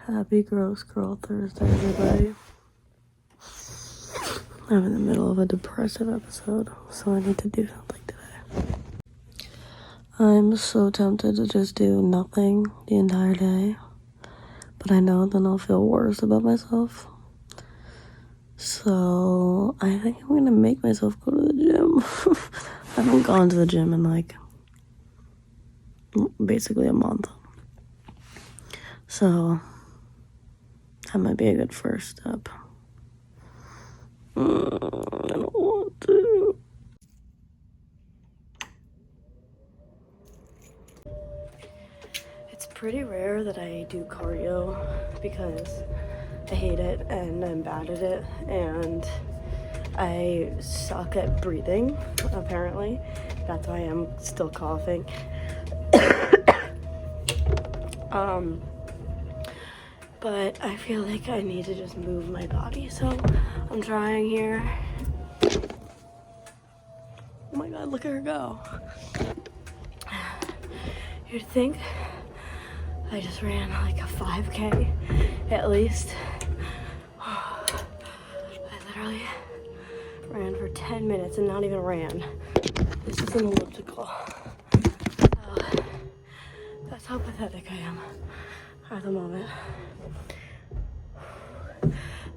Happy Gross Girl Thursday, everybody. I'm in the middle of a depressive episode, so I need to do something today. I'm so tempted to just do nothing the entire day, but I know then I'll feel worse about myself. So I think I'm gonna make myself go to the gym. I haven't gone to the gym in like basically a month. So that might be a good first step. I don't want to. It's pretty rare that I do cardio because I hate it and I'm bad at it and I suck at breathing, apparently. That's why I'm still coughing. But I feel like I need to just move my body, so I'm trying here. Oh my god, look at her go. You'd think I just ran like a 5K at least. I literally ran for 10 minutes and not even ran. This is an elliptical. That's how pathetic I am at the moment.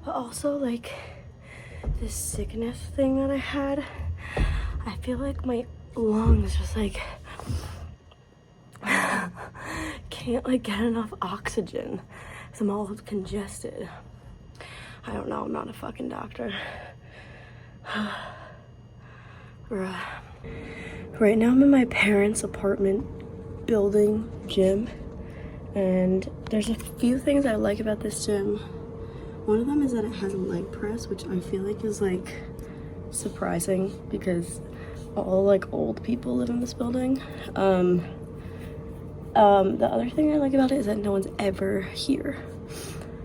But also, like, this sickness thing that I had, I feel like my lungs just like can't like get enough oxygen because I'm all congested. I don't know, I'm not a fucking doctor. Right now I'm in my parents' apartment building gym, and there's a few things I like about this gym. One of them is that it has a leg press, which I feel like is like surprising because all like old people live in this building. The other thing I like about it is that no one's ever here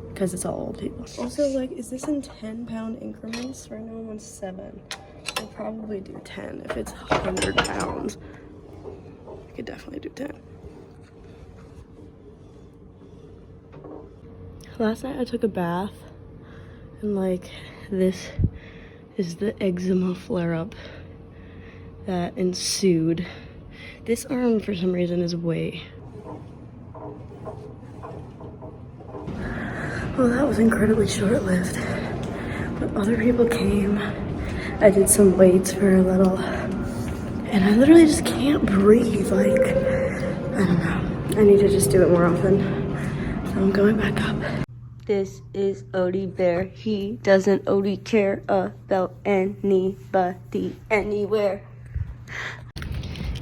because it's all old people. Also, like, is this in 10-pound increments? Right now I'm on 7. I'll probably do 10 if it's 100 pounds. I could definitely do 10. Last night I took a bath and like this is the eczema flare-up that ensued. This arm for some reason is way. Well, that was incredibly short-lived. But other people came. I did some weights for a little and I literally just can't breathe. Like, I don't know. I need to just do it more often. So I'm going back up. This is Odie Bear. He doesn't Odie care about anybody anywhere.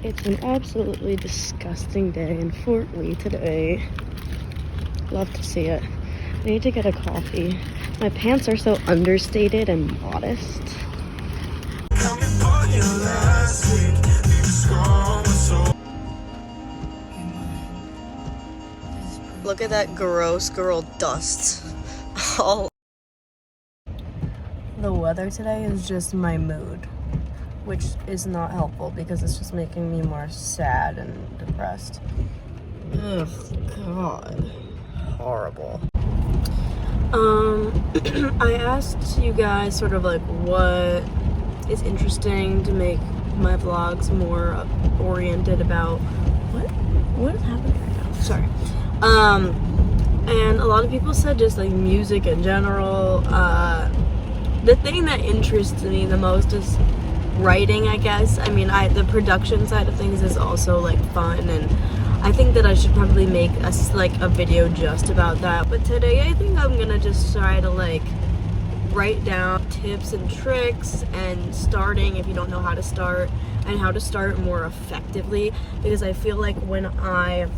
It's an absolutely disgusting day in Fort Lee today. Love to see it. I need to get a coffee. My pants are so understated and modest. Look at that gross girl dust. Oh. The weather today is just my mood, which is not helpful because it's just making me more sad and depressed. Ugh, God. Horrible. I asked you guys sort of like what is interesting to make my vlogs more oriented about what is happening right now? Sorry. And a lot of people said just like music in general. The thing that interests me the most is writing, I guess. I mean, the production side of things is also like fun, and I think that I should probably make a video just about that. But today I think I'm gonna just try to like write down tips and tricks and starting if you don't know how to start, and how to start more effectively, because I feel like when I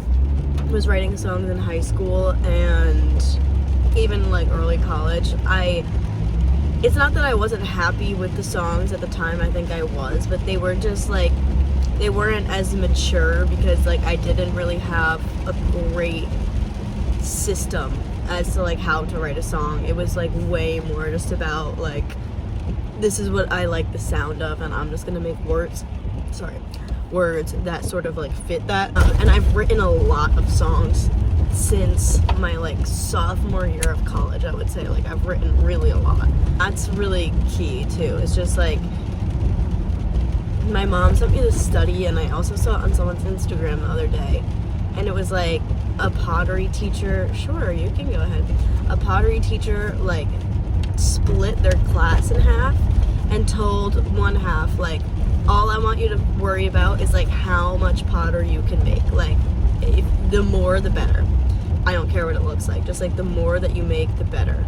was writing songs in high school and even like early college, it's not that I wasn't happy with the songs at the time. I think I was, but they were just like, they weren't as mature because like I didn't really have a great system as to like how to write a song. It was like way more just about like, this is what I like the sound of and I'm just gonna make words that sort of like fit that. And I've written a lot of songs since my like sophomore year of college, I would say. Like I've written really a lot. That's really key too. It's just like my mom sent me this study, and I also saw it on someone's Instagram the other day, and it was like a pottery teacher, sure, you can go ahead, a pottery teacher like split their class in half and told one half, like, all I want you to worry about is like how much pottery you can make. Like, if, the more the better. I don't care what it looks like, just like the more that you make, the better.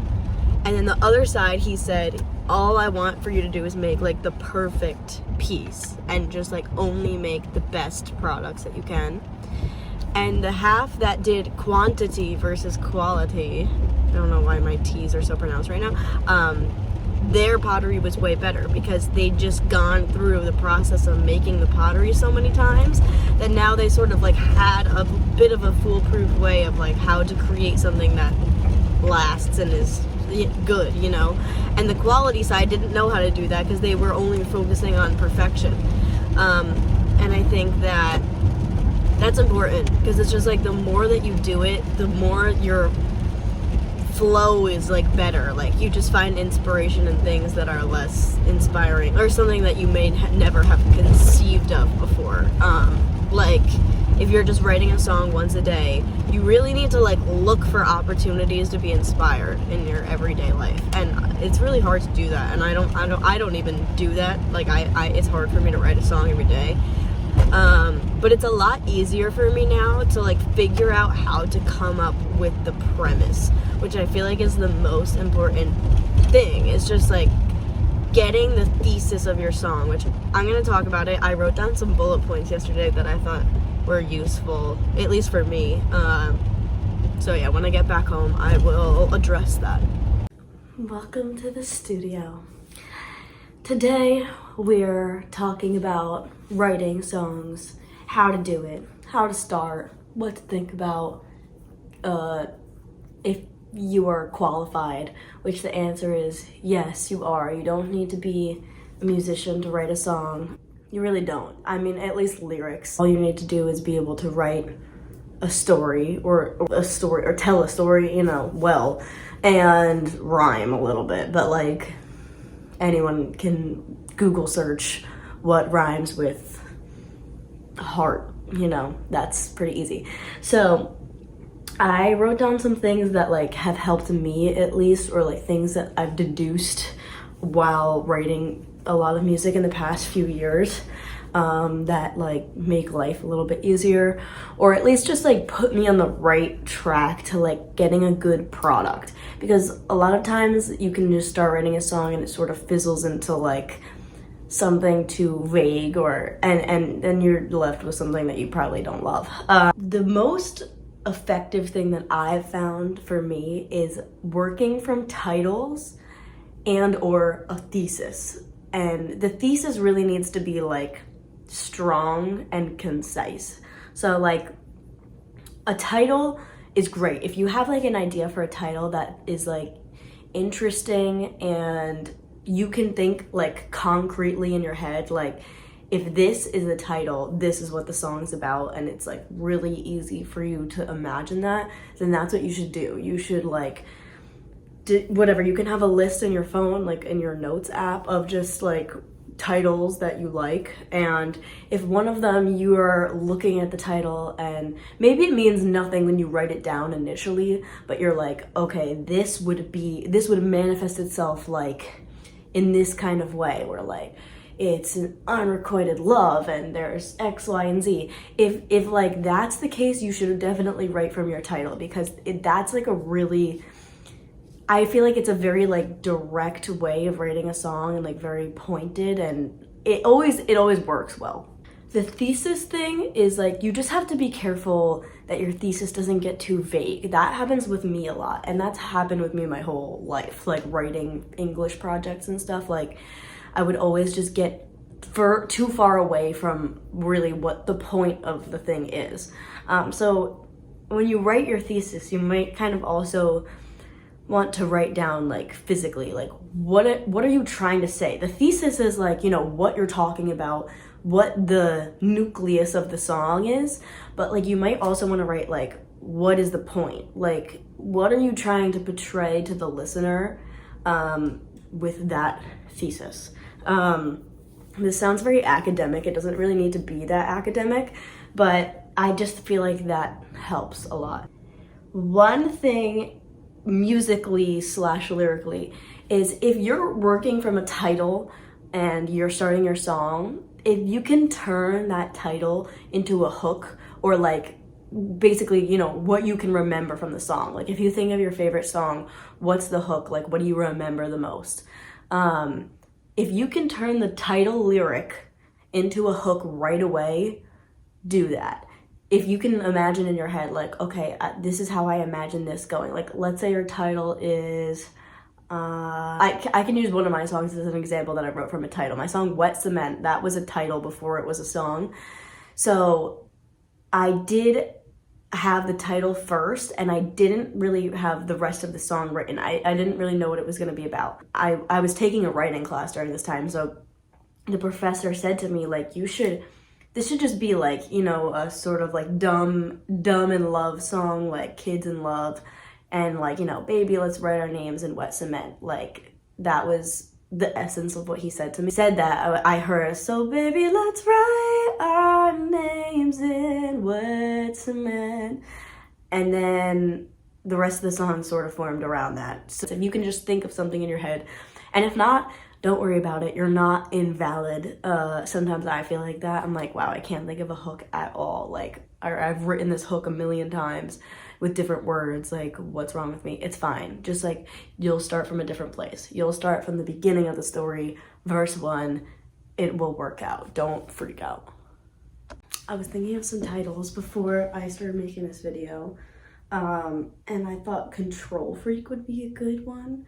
And then the other side, he said, all I want for you to do is make like the perfect piece and just like only make the best products that you can. And the half that did quantity versus quality, I don't know why my T's are so pronounced right now, their pottery was way better because they'd just gone through the process of making the pottery so many times that now they sort of like had a bit of a foolproof way of like how to create something that lasts and is good, you know. And the quality side didn't know how to do that because they were only focusing on perfection. And I think that that's important because it's just like the more that you do it, the more your flow is like better. Like you just find inspiration in things that are less inspiring or something that you may never have conceived of before. Like if you're just writing a song once a day, you really need to like look for opportunities to be inspired in your everyday life, and it's really hard to do that. And I don't even do that. Like I it's hard for me to write a song every day. But it's a lot easier for me now to like figure out how to come up with the premise, which I feel like is the most important thing. It's just like getting the thesis of your song, which I'm going to talk about it. I wrote down some bullet points yesterday that I thought were useful, at least for me. So yeah, when I get back home, I will address that. Welcome to the studio. Today, we're talking about writing songs, how to do it, how to start, what to think about, if you are qualified, which the answer is yes, you are. You don't need to be a musician to write a song. You really don't. I mean, at least lyrics. All you need to do is be able to write a story or tell a story, you know, well, and rhyme a little bit, but like anyone can Google search what rhymes with heart, you know, that's pretty easy. So I wrote down some things that like have helped me at least, or like things that I've deduced while writing a lot of music in the past few years, that like make life a little bit easier, or at least just like put me on the right track to like getting a good product. Because a lot of times you can just start writing a song and it sort of fizzles into like something too vague, or and then you're left with something that you probably don't love. The most effective thing that I've found for me is working from titles and or a thesis. And the thesis really needs to be like strong and concise. So like a title is great. If you have like an idea for a title that is like interesting and you can think like concretely in your head, like if this is the title, this is what the song's about, and it's like really easy for you to imagine that, then that's what you should do. You should like whatever, you can have a list in your phone, like in your notes app, of just like titles that you like, and if one of them you are looking at the title and maybe it means nothing when you write it down initially, but you're like, okay, this would manifest itself like in this kind of way, where like it's an unrequited love and there's X, Y, and Z. If like that's the case, you should definitely write from your title, because that's like a really, I feel like it's a very like direct way of writing a song and like very pointed, and it always works well. The thesis thing is like, you just have to be careful that your thesis doesn't get too vague. That happens with me a lot, and that's happened with me my whole life, like writing English projects and stuff. Like I would always just get too far away from really what the point of the thing is. So when you write your thesis, you might kind of also want to write down like physically, like what are you trying to say? The thesis is like, you know, what you're talking about, what the nucleus of the song is, but like you might also want to write like, what is the point? Like, what are you trying to portray to the listener with that thesis? This sounds very academic. It doesn't really need to be that academic, but I just feel like that helps a lot. One thing musically / lyrically is if you're working from a title and you're starting your song, if you can turn that title into a hook, or like basically, you know, what you can remember from the song. Like if you think of your favorite song, what's the hook? Like what do you remember the most? If you can turn the title lyric into a hook right away, do that. If you can imagine in your head, like, okay, this is how I imagine this going. Like, let's say your title is, I can use one of my songs as an example that I wrote from a title. My song, Wet Cement, that was a title before it was a song. So I did have the title first, and I didn't really have the rest of the song written. I didn't really know what it was going to be about. I was taking a writing class during this time, so the professor said to me, like, this should just be like, you know, a sort of like dumb in love song, like kids in love, and like, you know, baby, let's write our names in wet cement. Like that was the essence of what he said to me. He said that, I heard, so baby, let's write our names in wet cement. And then the rest of the song sort of formed around that. So if you can just think of something in your head, and if not, don't worry about it. You're not invalid. Sometimes I feel like that. I'm like, wow, I can't think of a hook at all. Like, I've written this hook a million times with different words. Like, what's wrong with me? It's fine. Just like, you'll start from a different place. You'll start from the beginning of the story, verse 1. It will work out. Don't freak out. I was thinking of some titles before I started making this video. And I thought Control Freak would be a good one.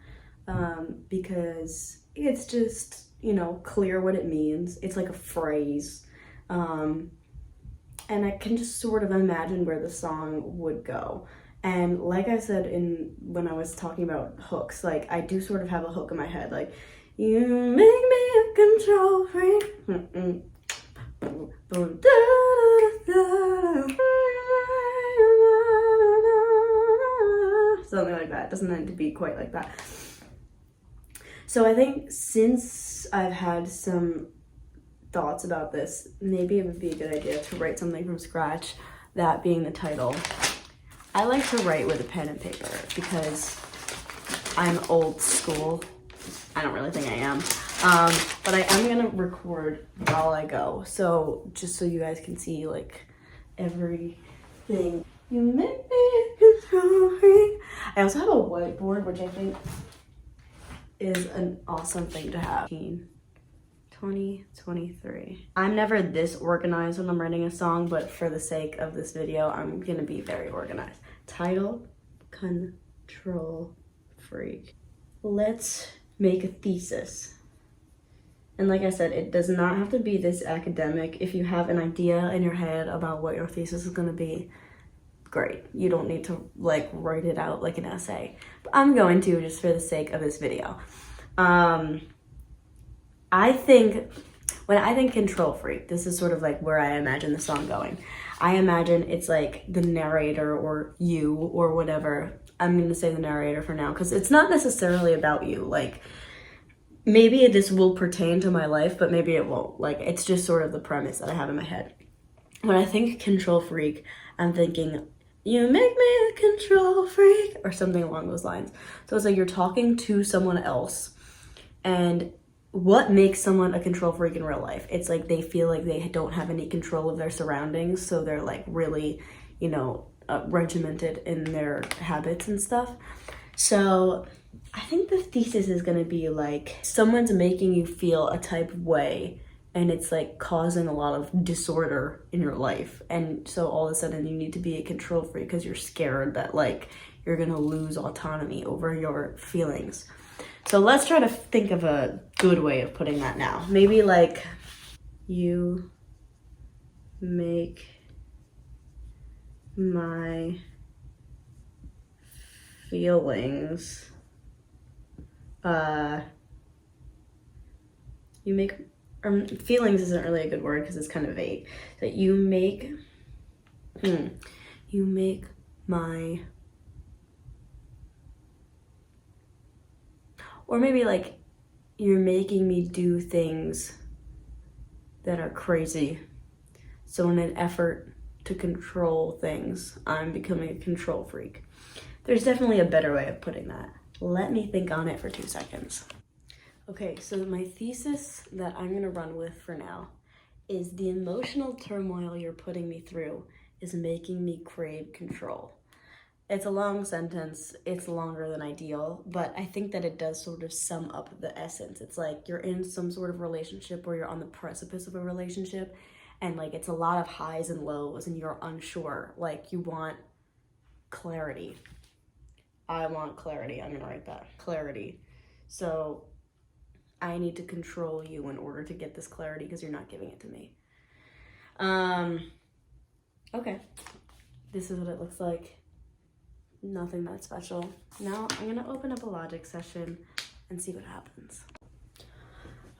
Because it's just, you know, clear what it means. It's like a phrase. And I can just sort of imagine where the song would go. And like I said when I was talking about hooks, like I do sort of have a hook in my head, like, you make me a control freak. Something like that. It doesn't need to be quite like that. So I think since I've had some thoughts about this, maybe it would be a good idea to write something from scratch, that being the title. I like to write with a pen and paper because I'm old school. I don't really think I am. But I am gonna record while I go. So just so you guys can see like everything. You make me control freak. I also have a whiteboard, which I think is an awesome thing to have. 2023. I'm never this organized when I'm writing a song, but for the sake of this video, I'm gonna be very organized. Title, Control Freak. Let's make a thesis. And like I said, it does not have to be this academic. If you have an idea in your head about what your thesis is gonna be, great. You don't need to like write it out like an essay. But I'm going to, just for the sake of this video. I think, when I think Control Freak, this is sort of like where I imagine the song going. I imagine it's like the narrator or you or whatever. I'm gonna say the narrator for now because it's not necessarily about you. Like, maybe this will pertain to my life, but maybe it won't. Like, it's just sort of the premise that I have in my head. When I think Control Freak, I'm thinking, you make me a control freak, or something along those lines. So it's like you're talking to someone else, and what makes someone a control freak in real life? It's like they feel like they don't have any control of their surroundings, so they're like really, you know, regimented in their habits and stuff. So I think the thesis is gonna be like, someone's making you feel a type of way, and it's like causing a lot of disorder in your life. And so all of a sudden you need to be a control freak because you're scared that like you're gonna lose autonomy over your feelings. So let's try to think of a good way of putting that now. Maybe like, you make my feelings, you make feelings isn't really a good word because it's kind of vague. That you make my, or maybe like you're making me do things that are crazy. So in an effort to control things, I'm becoming a control freak. There's definitely a better way of putting that. Let me think on it for 2 seconds. Okay, so my thesis that I'm gonna run with for now is the emotional turmoil you're putting me through is making me crave control. It's a long sentence, it's longer than ideal, but I think that it does sort of sum up the essence. It's like you're in some sort of relationship where you're on the precipice of a relationship and like it's a lot of highs and lows and you're unsure, like you want clarity. I want clarity, I'm gonna write that, clarity. So I need to control you in order to get this clarity because you're not giving it to me. Okay, this is what it looks like. Nothing that special. Now I'm gonna open up a Logic session and see what happens.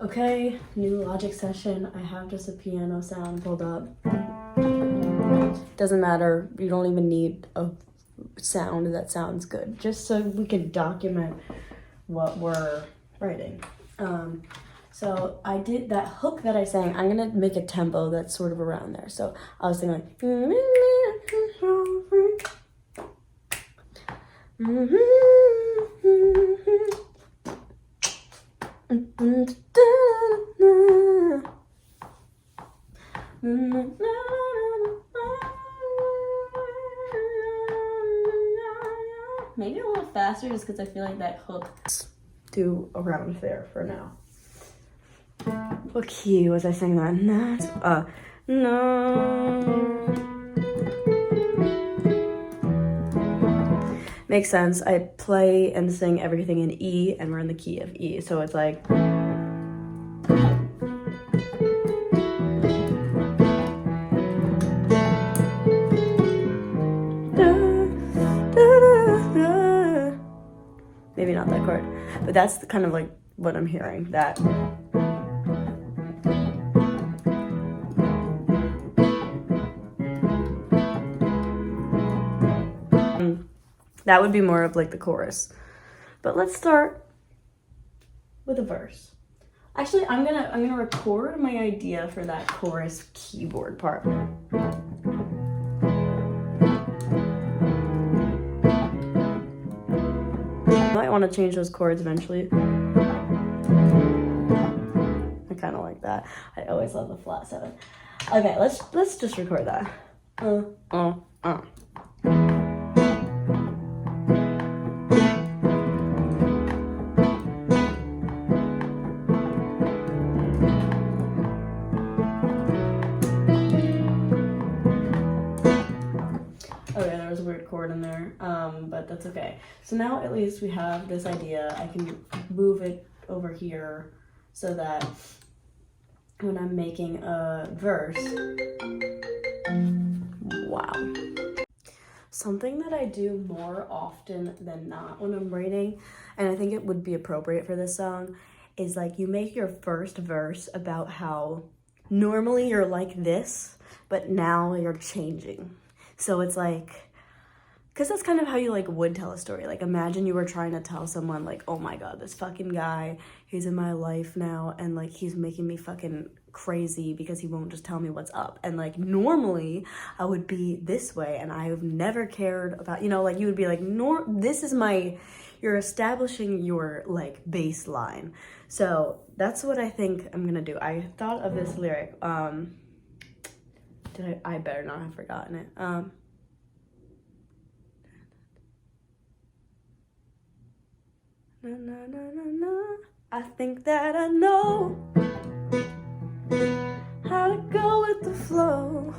Okay, new Logic session. I have just a piano sound pulled up. Doesn't matter, you don't even need a sound that sounds good, just so we can document what we're writing. So I did that hook that I sang. I'm gonna make a tempo that's sort of around there. So I was singing like, maybe a little faster just because I feel like that hook do around there for now. What key was I singing that? No. Makes sense. I play and sing everything in E and we're in the key of E. So it's like maybe not that chord, but that's kind of like what I'm hearing, that. That would be more of like the chorus. But let's start with a verse. Actually, I'm gonna record my idea for that chorus keyboard part. I might want to change those chords eventually. I kind of like that. I always love the flat 7. Okay, let's just record that. Okay, there was a weird chord in there, but that's okay. So now at least we have this idea. I can move it over here so that when I'm making a verse, wow. Something that I do more often than not when I'm writing, and I think it would be appropriate for this song, is like you make your first verse about how normally you're like this, but now you're changing. So it's like, because that's kind of how you like would tell a story. Like imagine you were trying to tell someone like, oh my God, this fucking guy, he's in my life now and like he's making me fucking crazy because he won't just tell me what's up. And like normally I would be this way and I've never cared about, you know, like you would be like, this is my, you're establishing your like baseline. So that's what I think I'm gonna do. I thought of this lyric. I better not have forgotten it. Na, na, na, na, na. I think that I know how to go with the flow.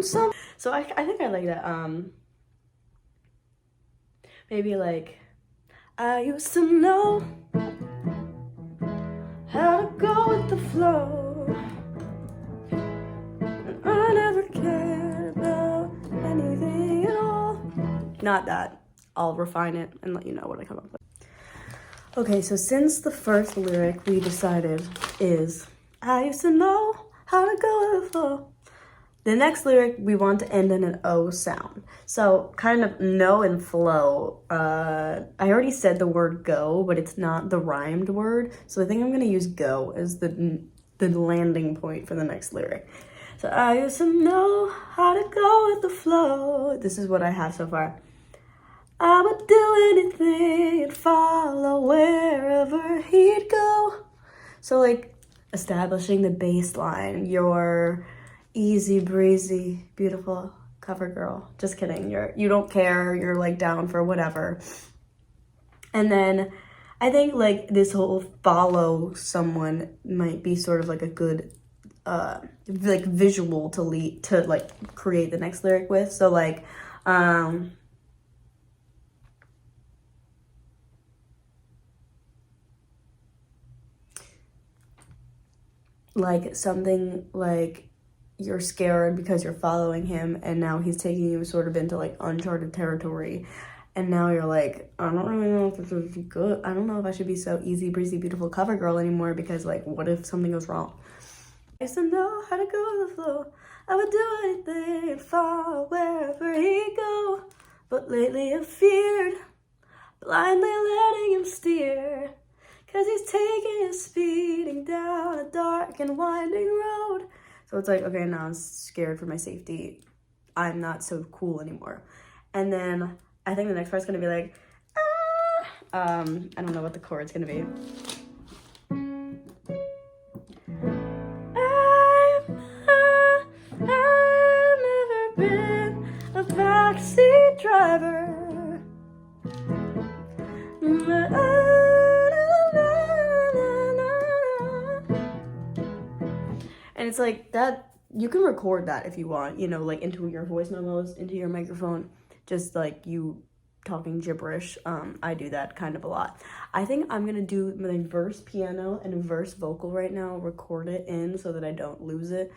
So I think I like that. Maybe like, I used to know how to go with the flow. I never cared about anything at all. Not that. I'll refine it and let you know what I come up with. Okay, so since the first lyric we decided is, I used to know how to go with the flow. The next lyric, we want to end in an O sound. So kind of know and flow. I already said the word go, but it's not the rhymed word. So I think I'm going to use go as the landing point for the next lyric. So I used to know how to go with the flow. This is what I have so far. I would do anything and follow wherever he'd go. So like establishing the baseline, your easy breezy, beautiful cover girl. Just kidding. You don't care. You're like down for whatever. And then I think like this whole follow someone might be sort of like a good like visual to lead to like create the next lyric with. So like something like you're scared because you're following him and now he's taking you sort of into like uncharted territory, and now you're like, I don't really know if this is good. I don't know if I should be so easy breezy beautiful cover girl anymore, because like what if something goes wrong? I used to know how to go with the flow. I would do anything and follow wherever he'd go, but lately I've feared blindly letting him steer, 'cause he's taking us speeding down a dark and winding road. So it's like, okay, now I'm scared for my safety. I'm not so cool anymore. And then I think the next part's gonna be like, I don't know what the chord's gonna be. I've never been a backseat driver. And it's like that, you can record that if you want, you know, like into your voice memos, into your microphone, just like you talking gibberish. I do that kind of a lot. I think I'm gonna do my verse piano and verse vocal right now, record it in so that I don't lose it,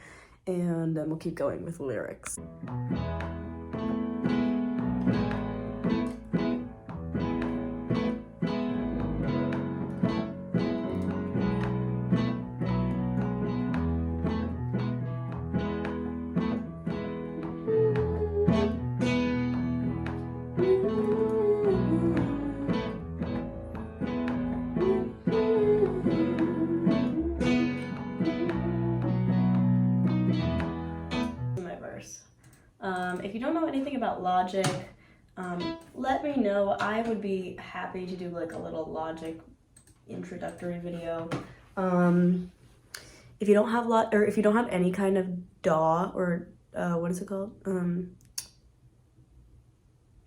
and then we'll keep going with lyrics. If you don't know anything about Logic, let me know. I would be happy to do like a little Logic introductory video. If you don't have if you don't have any kind of DAW or what is it called?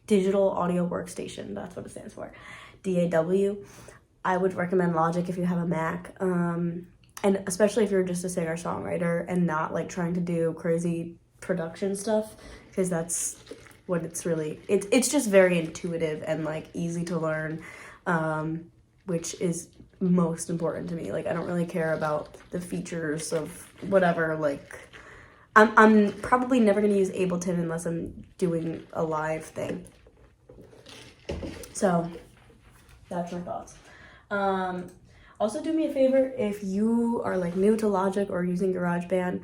Digital Audio Workstation. That's what it stands for. DAW. I would recommend Logic if you have a Mac. And especially if you're just a singer-songwriter and not like trying to do crazy production stuff, because that's what it's really, it's just very intuitive and like easy to learn, which is most important to me. Like I don't really care about the features of whatever, like I'm probably never going to use Ableton unless I'm doing a live thing. So that's my thoughts. Also do me a favor, if you are like new to Logic or using GarageBand,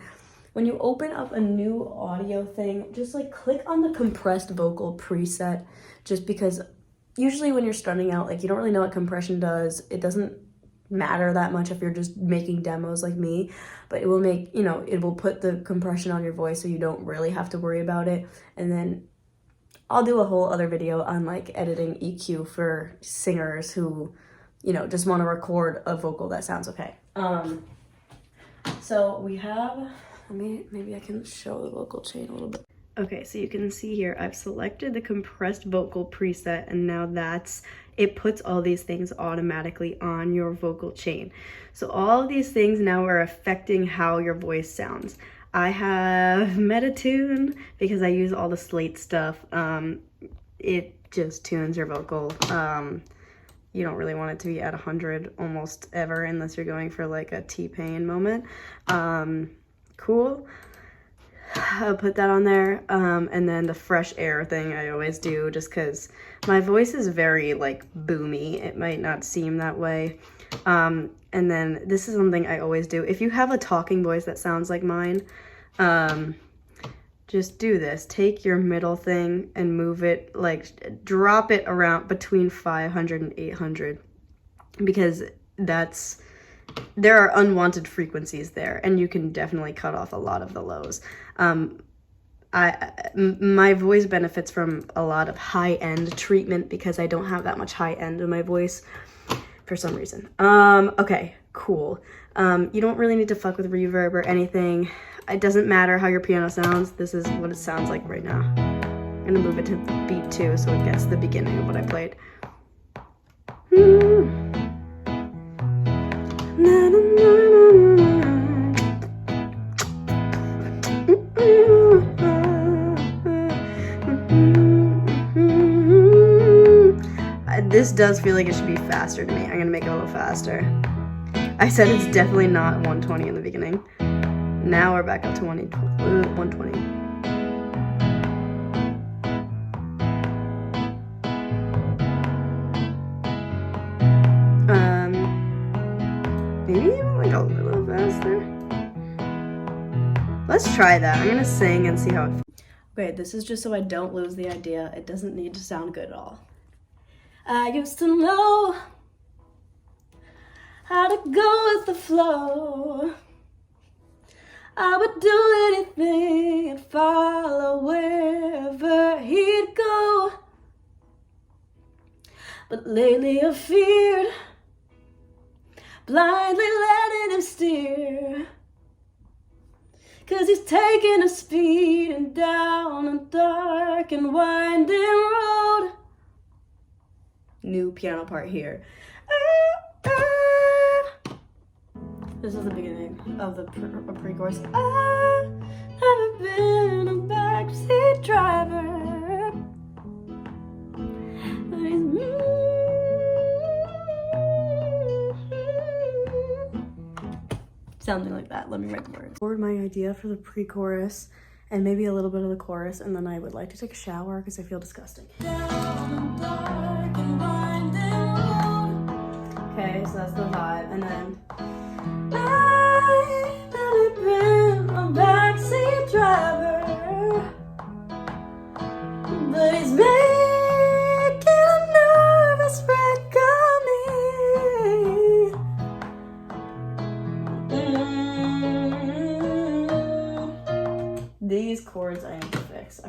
when you open up a new audio thing, just like click on the compressed vocal preset, just because usually when you're starting out, like you don't really know what compression does. It doesn't matter that much if you're just making demos like me, but it will make, you know, it will put the compression on your voice so you don't really have to worry about it. And then I'll do a whole other video on like editing EQ for singers who, you know, just want to record a vocal that sounds okay. So we have, maybe I can show the vocal chain a little bit. Okay, so you can see here, I've selected the compressed vocal preset, and now it puts all these things automatically on your vocal chain. So all of these things now are affecting how your voice sounds. I have Metatune because I use all the Slate stuff. It just tunes your vocal. You don't really want it to be at 100 almost ever unless you're going for like a T-Pain moment. Cool. I'll put that on there. And then the fresh air thing I always do, just because my voice is very like boomy. It might not seem that way. And then this is something I always do. If you have a talking voice that sounds like mine, just do this. Take your middle thing and move it, like drop it around between 500 and 800, because there are unwanted frequencies there, and you can definitely cut off a lot of the lows. My voice benefits from a lot of high-end treatment because I don't have that much high-end in my voice for some reason. Okay, cool. You don't really need to fuck with reverb or anything. It doesn't matter how your piano sounds. This is what it sounds like right now. I'm gonna move it to beat 2 so it gets the beginning of what I played. This does feel like it should be faster to me. I'm gonna make it a little faster. I said it's definitely not 120 in the beginning. Now we're back up to 120. Maybe even like a little faster. Let's try that. I'm gonna sing and see how it feels. Okay, this is just so I don't lose the idea. It doesn't need to sound good at all. I used to know how to go with the flow. I would do anything and follow wherever he'd go. But lately I feared blindly letting him steer, 'cause he's taking a speed and down a dark and winding road. New piano part here. This is the beginning of the pre-chorus. I've never been a backseat driver, but something like that. Let me write the words. Forward my idea for the pre-chorus and maybe a little bit of the chorus, and then I would like to take a shower because I feel disgusting. Okay, so that's the vibe, and then I've never been a backseat driver, but he's making a nervous wreck of me. These chords I need to fix.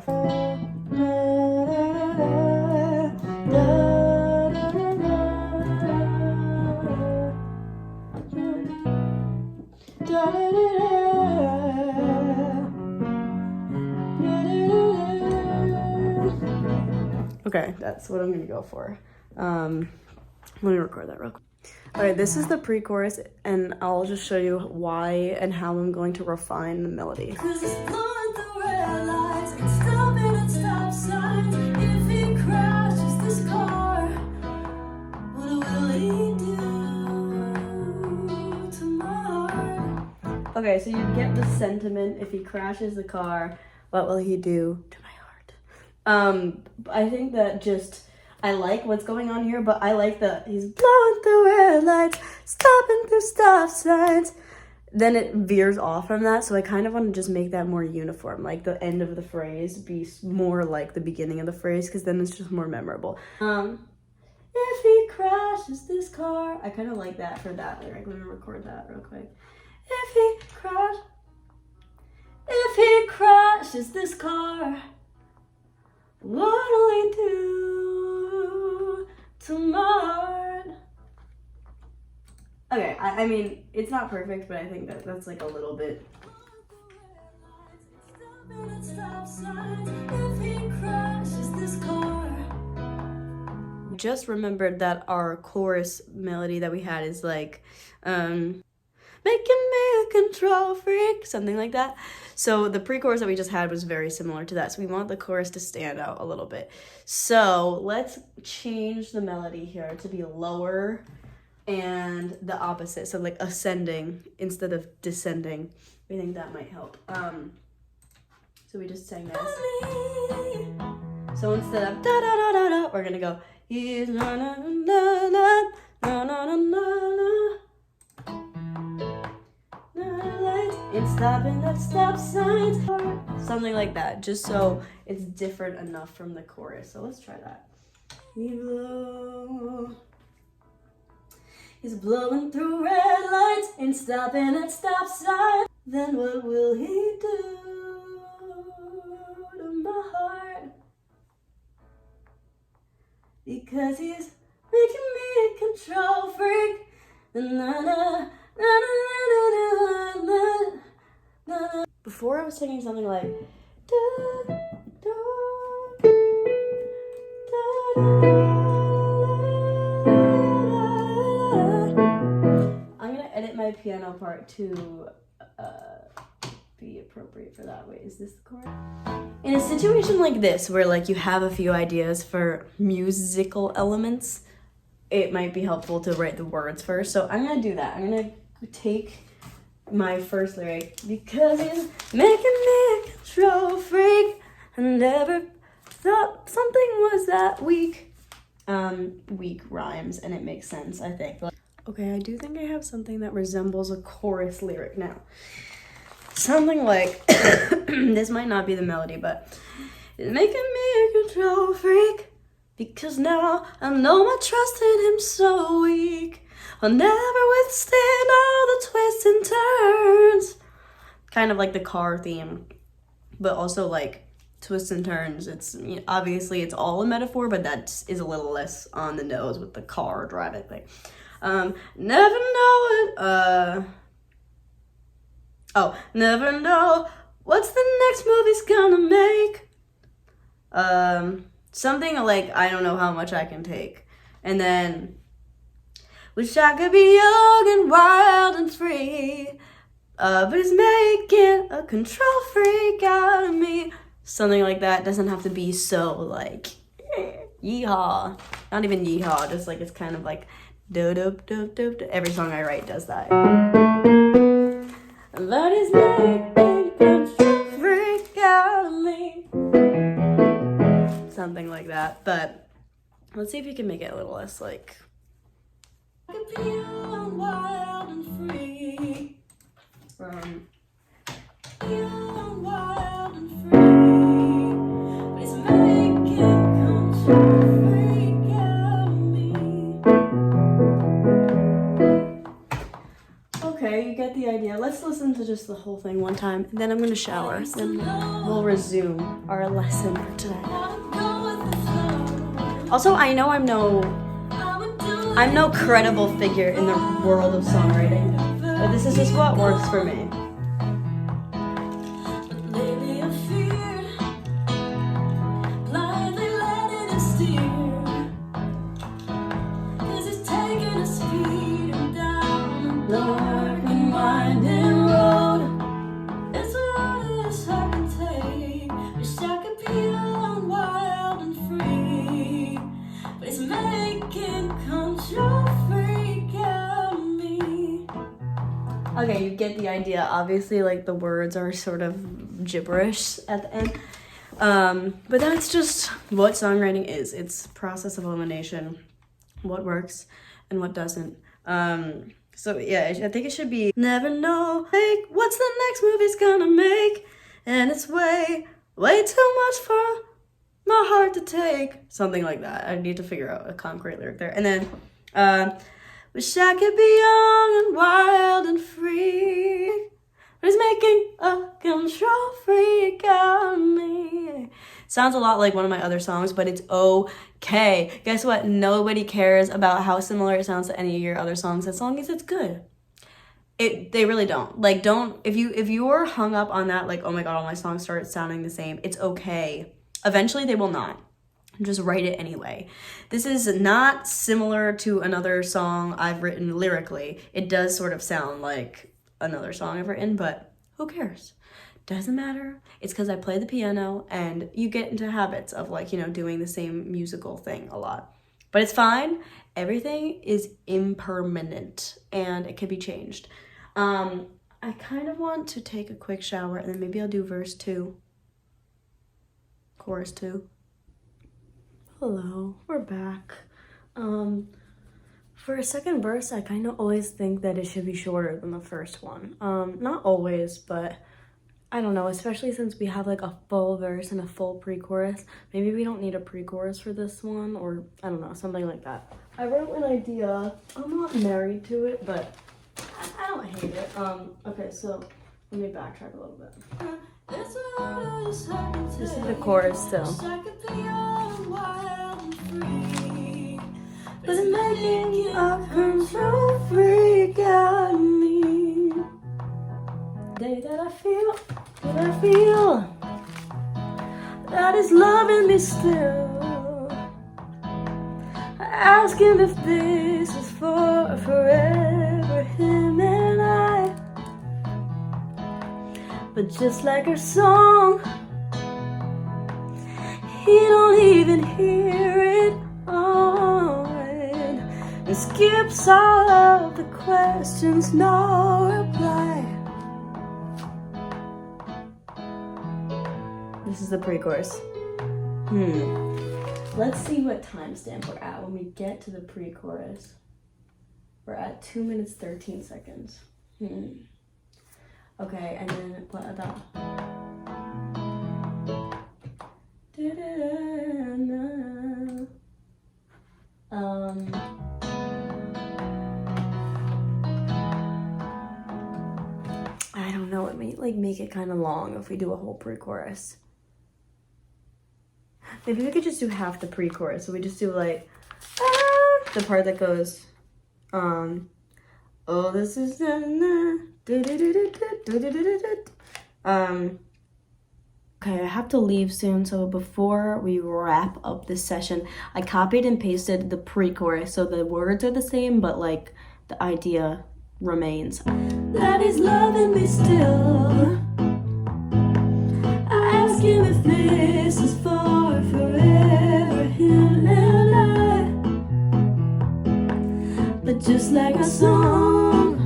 Okay, that's what I'm gonna go for. Let me record that real quick. Alright, this is the pre-chorus, and I'll just show you why and how I'm going to refine the melody. Okay, so you get the sentiment. If he crashes the car, what will he do to my heart? I think that I like what's going on here, but I like that he's blowing through red lights, stopping through stop signs. Then it veers off from that, so I kind of want to just make that more uniform, like the end of the phrase be more like the beginning of the phrase, because then it's just more memorable. If he crashes this car, I kind of like that for that lyric. Let me record that real quick. If he crashes this car, what'll he do to my heart? Okay, I mean, it's not perfect, but I think that's like a little bit. Just remembered that our chorus melody that we had is like, making me a control freak, something like that. So the pre-chorus that we just had was very similar to that. So we want the chorus to stand out a little bit. So let's change the melody here to be lower and the opposite. So like ascending instead of descending. We think that might help. So we just sang this. So instead of da da da da da, we're gonna go he's na na na na na na na na. It's stopping at stop signs. Something like that, just so it's different enough from the chorus. So let's try that. He's blowing through red lights and stopping at stop signs. Then what will he do to my heart? Because he's making me a control freak. Na na na na na na na. Before I was singing something like da, da, da, I'm gonna edit my piano part to be appropriate for that. Wait, is this the chord? In a situation like this, where like you have a few ideas for musical elements, it might be helpful to write the words first. So I'm gonna do that. I'm gonna take my first lyric, because he's making me a control freak. I never thought something was that weak. Weak rhymes and it makes sense, I think. Okay, I do think I have something that resembles a chorus lyric now. Something like, this might not be the melody, but it's making me a control freak, because now I know my trust in him so weak. I'll never withstand all the twists and turns. Kind of like the car theme, but also like twists and turns. It's, you know, obviously it's all a metaphor, but that is a little less on the nose with the car driving thing. Never know it. Never know what's the next move he's gonna make. Something like, I don't know how much I can take. And then, wish I could be young and wild and free, but he's making a control freak out of me. Something like that. Doesn't have to be so like, yeehaw. Not even yeehaw, just like it's kind of like, do-do-do-do-do. Every song I write does that. But he's making control freak out of me. Something like that. But let's see if you can make it a little less like, I could be young, wild and free. Young, wild and free. But he's making control freak out of me. Okay, you get the idea. Let's listen to just the whole thing one time, and then I'm gonna shower. Then we'll resume our lesson for today. Also, I know I'm no credible figure in the world of songwriting, but this is just what works for me. Okay, you get the idea. Obviously, like, the words are sort of gibberish at the end. But that's just what songwriting is. It's process of elimination, what works and what doesn't. So yeah, I think it should be, never know, like, what's the next move he's gonna make? And it's way, way too much for my heart to take. Something like that. I need to figure out a concrete lyric there. And then, wish I could be young and wild and free, but he's making a control freak out of me. Sounds a lot like one of my other songs, but it's okay. Guess what? Nobody cares about how similar it sounds to any of your other songs as long as it's good. They really don't. Like, if you're hung up on that, like, oh my god, all my songs start sounding the same, it's okay. Eventually they will not. Just write it anyway. This is not similar to another song I've written lyrically. It does sort of sound like another song I've written, but who cares? Doesn't matter. It's because I play the piano and you get into habits of, like, you know, doing the same musical thing a lot. But it's fine. Everything is impermanent and it can be changed. I kind of want to take a quick shower and then maybe I'll do verse 2. chorus 2. Hello, we're back. For a second verse, I kind of always think that it should be shorter than the first one. Not always, but I don't know, especially since we have like a full verse and a full pre-chorus. Maybe we don't need a pre-chorus for this one, or I don't know, something like that. I wrote an idea. I'm not married to it, but I don't hate it. Okay, so let me backtrack a little bit. This is the chorus still. But it's making up control freak out me. Day that I feel that is loving me still. I ask him if this is for forever, him and I. But just like her song, he don't even hear it all. It skips all of the questions, no reply. This is the pre-chorus. Let's see what timestamp we're at when we get to the pre-chorus. We're at 2 minutes 13 seconds. Okay, and then what about? I don't know, it may like make it kind of long if we do a whole pre-chorus. Maybe we could just do half the pre-chorus. So we just do like the part that goes oh, this is okay, I have to leave soon, so before we wrap up this session, I copied and pasted the pre-chorus, so the words are the same, but like the idea remains. That is loving me still. I ask him if this is for forever, him and I. But just like a song,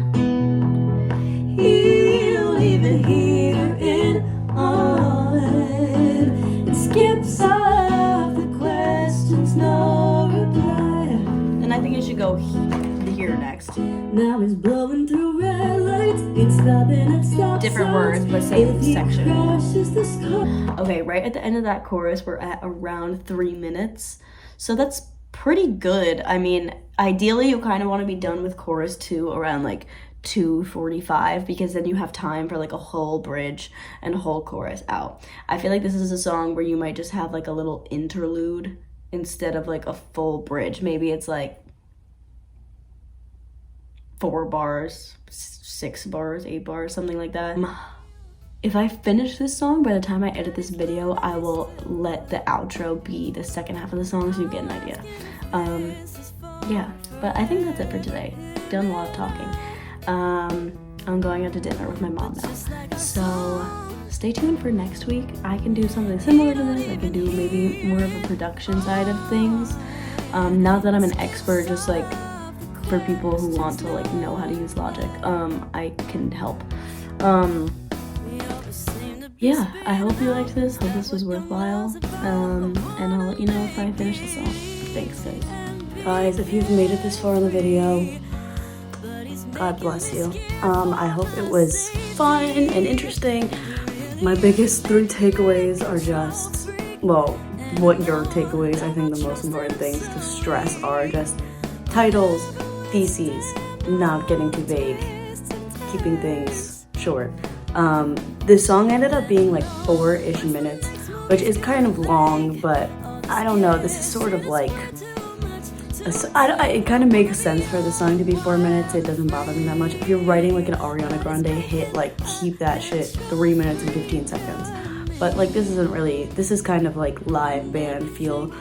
he don't even hear it all. It skips all of the questions, no reply. And I think it should go here next. Now it's blowing through red lights. It's stopping at stop Different words, but same section. Okay, right at the end of that chorus, we're at around 3 minutes. So that's pretty good. I mean, ideally, you kind of want to be done with chorus 2 around like 2:45, because then you have time for like a whole bridge and a whole chorus out. I feel like this is a song where you might just have like a little interlude instead of like a full bridge. Maybe it's like 4 bars, 6 bars, 8 bars, something like that. If I finish this song, by the time I edit this video, I will let the outro be the second half of the song so you get an idea. Yeah, but I think that's it for today. Done a lot of talking. I'm going out to dinner with my mom now. So stay tuned for next week. I can do something similar to this. I can do maybe more of a production side of things. Not that I'm an expert, just like for people who want to like know how to use Logic, I can help. Yeah, I hope you liked this. Hope this was worthwhile. And I'll let you know if I finish the song. Thanks, guys. Guys, if you've made it this far in the video, God bless you. I hope it was fun and interesting. My biggest 3 takeaways are just, well, what your takeaways, I think the most important things to stress are just titles, theses, not getting too vague, keeping things short. This song ended up being like 4-ish minutes, which is kind of long, but I don't know, this is sort of like, it kind of makes sense for the song to be 4 minutes. It doesn't bother me that much. If you're writing like an Ariana Grande hit, like keep that shit 3 minutes and 15 seconds. But like this is kind of like live band feel.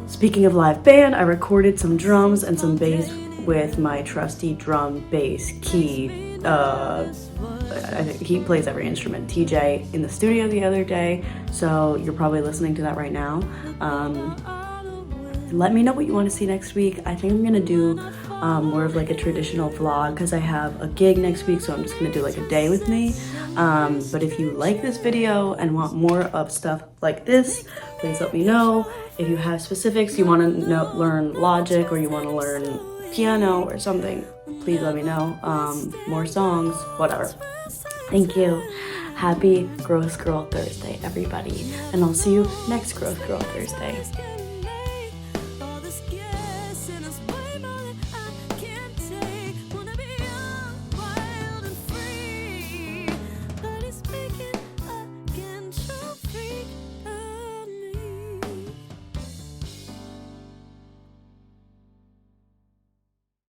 Speaking of live band, I recorded some drums and some bass with my trusty drum bass key. I think he plays every instrument, TJ, in the studio the other day, so you're probably listening to that right now. let me know what you want to see next week. I think I'm gonna do more of like a traditional vlog because I have a gig next week, so I'm just gonna do like a day with me. But if you like this video and want more of stuff like this, please let me know. If you have specifics, you want to learn Logic or you want to learn piano or something, please let me know. More songs, whatever. Thank you. Happy Growth Girl Thursday, everybody. And I'll see you next Growth Girl Thursday.